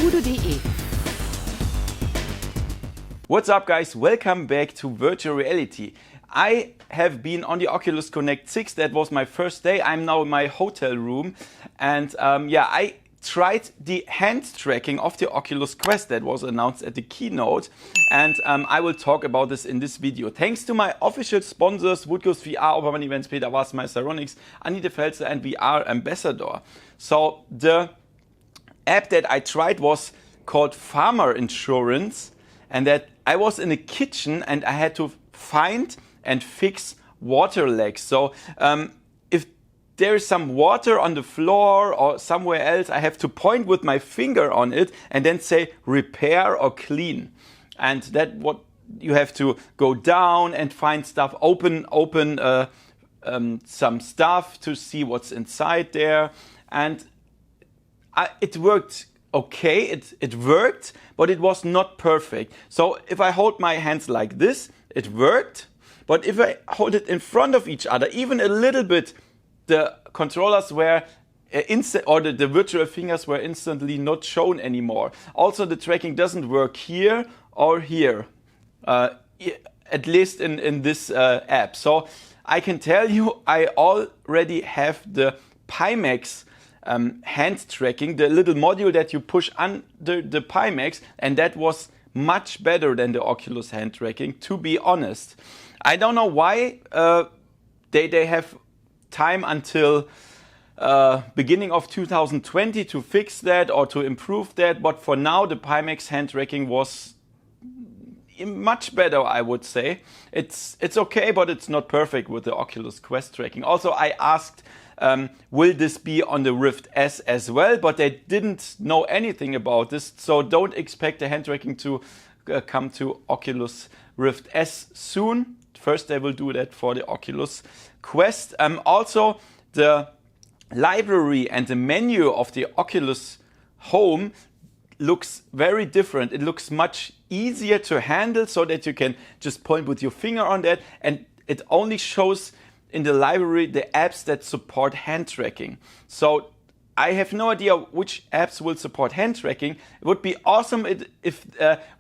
VoodooDE. What's up guys, welcome back to virtual reality. I have been on the Oculus Connect 6, that was my first day. I'm now in my hotel room and I tried the hand tracking of the Oculus Quest that was announced at the keynote, and I will talk about this in this video. Thanks to my official sponsors, Oculus VR, Obermann Events, Peter Was, Meisteronics, Anita Felser and VR Ambassador. So the app that I tried was called Farmer Insurance, and that I was in a kitchen and I had to find and fix water leaks. So if there is some water on the floor or somewhere else, I have to point with my finger on it and then say repair or clean. And that what you have to go down and find stuff, open some stuff to see what's inside there. And it worked okay, it worked, but it was not perfect. So if I hold my hands like this, it worked. But if I hold it in front of each other, even a little bit, the controllers were the virtual fingers were instantly not shown anymore. Also, the tracking doesn't work here or here, at least in this app. So I can tell you, I already have the Pimax hand tracking, the little module that you push under the Pimax, and that was much better than the Oculus hand tracking, to be honest. I don't know why they have time until beginning of 2020 to fix that or to improve that, but for now the Pimax hand tracking was much better, I would say. It's okay, but it's not perfect with the Oculus Quest tracking. Also, I asked, will this be on the Rift S as well? But they didn't know anything about this, so don't expect the hand tracking to come to Oculus Rift S soon. First, they will do that for the Oculus Quest. Also, the library and the menu of the Oculus Home looks very different. It looks much easier to handle so that you can just point with your finger on that, and it only shows in the library the apps that support hand tracking. So I have no idea which apps will support hand tracking. It would be awesome if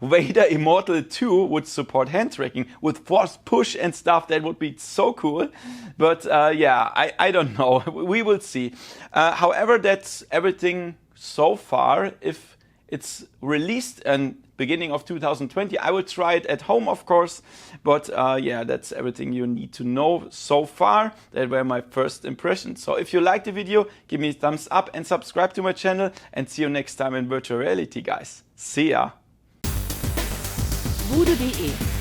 Vader Immortal 2 would support hand tracking with force push and stuff. That would be so cool. But I don't know. We will see. However, that's everything so far. If it's released in beginning of 2020, I will try it at home, of course. But that's everything you need to know so far. That were my first impressions. So if you liked the video, give me a thumbs up and subscribe to my channel. And see you next time in virtual reality, guys. See ya. VoodooDE